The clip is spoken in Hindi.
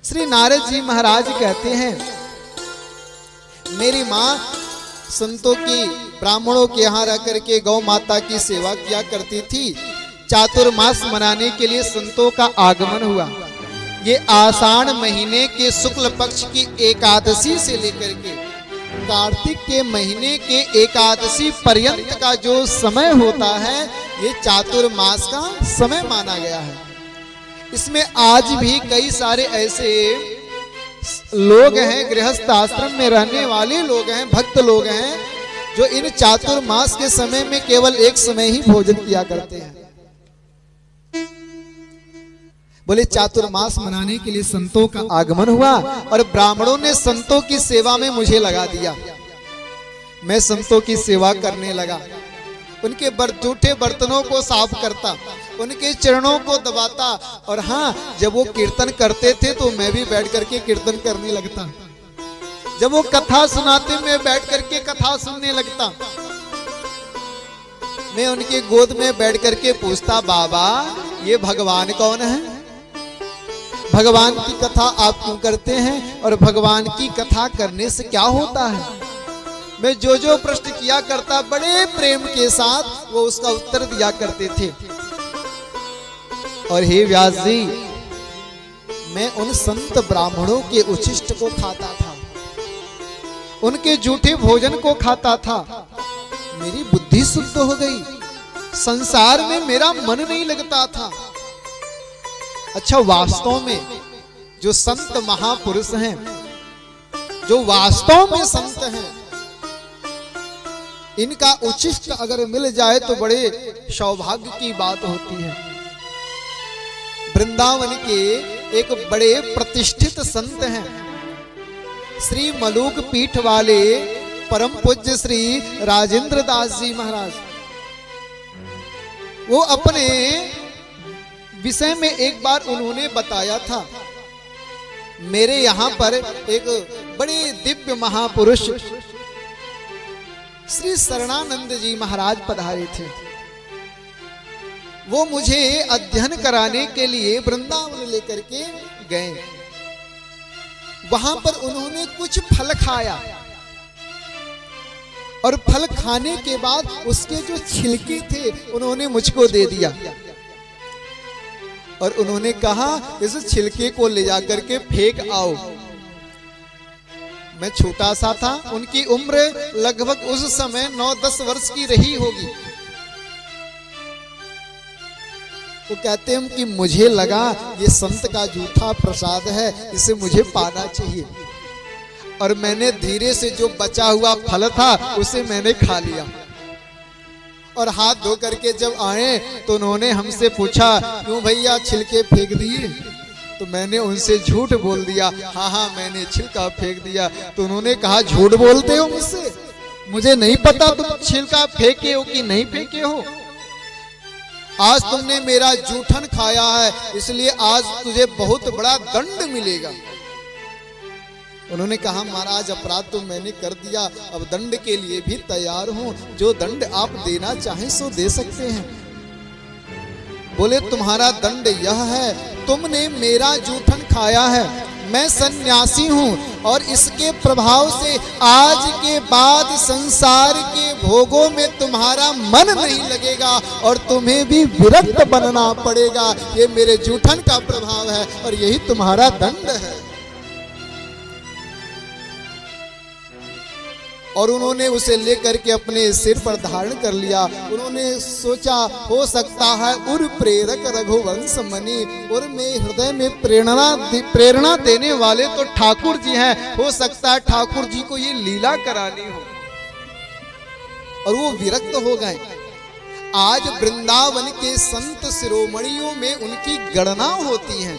श्री नारद जी महाराज कहते हैं, मेरी माँ संतों की, ब्राह्मणों के यहाँ रह करके गौ माता की सेवा किया करती थी। चातुर्मास मनाने के लिए संतों का आगमन हुआ। ये आषाढ़ महीने के शुक्ल पक्ष की एकादशी से लेकर के कार्तिक के महीने के एकादशी पर्यंत का जो समय होता है, ये चातुर्मास का समय माना गया है। इसमें आज भी कई सारे ऐसे लोग हैं, गृहस्थ आश्रम में रहने वाले लोग हैं, भक्त लोग हैं, जो इन चातुर्मास के समय में केवल एक समय ही भोजन किया करते हैं। बोले चातुर्मास मनाने के लिए संतों का आगमन हुआ और ब्राह्मणों ने संतों की सेवा में मुझे लगा दिया। मैं संतों की सेवा करने लगा, उनके जूठे बर्तनों को साफ करता, उनके चरणों को दबाता, और हाँ, जब वो कीर्तन करते थे तो मैं भी बैठ करके कीर्तन करने लगता। जब वो कथा सुनाते मैं बैठ करके कथा सुनने लगता। मैं उनके गोद में बैठ करके पूछता, बाबा ये भगवान कौन है? भगवान की कथा आप क्यों करते हैं और भगवान की कथा करने से क्या होता है? मैं जो जो प्रश्न किया करता, बड़े प्रेम के साथ वो उसका उत्तर दिया करते थे। और हे व्यास जी, मैं उन संत ब्राह्मणों के उच्छिष्ट को खाता था, उनके जूठे भोजन को खाता था। मेरी बुद्धि शुद्ध हो गई, संसार में मेरा मन नहीं लगता था। अच्छा, वास्तव में जो संत महापुरुष हैं, जो वास्तव में संत हैं, इनका उच्छिष्ट अगर मिल जाए तो बड़े सौभाग्य की बात होती है। वृंदावन के एक बड़े प्रतिष्ठित संत हैं, श्री मलूक पीठ वाले परम पूज्य श्री राजेंद्र दास जी महाराज। वो अपने विषय में एक बार उन्होंने बताया था, मेरे यहां पर एक बड़े दिव्य महापुरुष श्री शरणानंद जी महाराज पधारे थे। वो मुझे अध्ययन कराने के लिए वृंदावन लेकर के गए। वहां पर उन्होंने कुछ फल खाया और फल खाने के बाद उसके जो छिलके थे उन्होंने मुझको दे दिया और उन्होंने कहा, इस छिलके को ले जाकर के फेंक आओ। मैं छोटा सा था, उनकी उम्र लगभग उस समय 9-10 वर्ष की रही होगी। वो कहते हैं कि मुझे लगा ये संत का जूठा प्रसाद है, इसे मुझे पाना चाहिए, और मैंने धीरे से जो बचा हुआ फल था उसे मैंने खा लिया। और हाथ धो करके जब आए तो उन्होंने हमसे पूछा, क्यों भैया छिलके फेंक दिए? तो मैंने उनसे झूठ बोल दिया, हाँ हाँ मैंने छिलका फेंक दिया। तो उन्होंने कहा, झूठ बोलते हो मुझसे? मुझे नहीं पता तुम छिलका फेंके हो कि नहीं फेंके हो। आज तुमने मेरा जूठन खाया है, इसलिए आज तुझे बहुत बड़ा दंड मिलेगा। उन्होंने कहा, महाराज अपराध तो मैंने कर दिया, अब दंड के लिए भी तैयार हूं, जो दंड आप देना चाहें सो दे सकते हैं। बोले, तुम्हारा दंड यह है, तुमने मेरा जूठन खाया है, मैं सन्यासी हूं और इसके प्रभाव से आज के बाद संसार के भोगों में तुम्हारा मन नहीं लगेगा और तुम्हें भी विरक्त बनना पड़ेगा। ये मेरे जूठन का प्रभाव है और यही तुम्हारा दंड है। और उन्होंने उसे लेकर के अपने सिर पर धारण कर लिया। उन्होंने सोचा, हो सकता है उर प्रेरक रघुवंश मणि, और मेरे हृदय में प्रेरणा देने वाले तो ठाकुर जी हैं, हो सकता है ठाकुर जी को ये लीला करानी हो। और वो विरक्त हो गए। आज वृंदावन के संत शिरोमणियों में उनकी गणना होती है।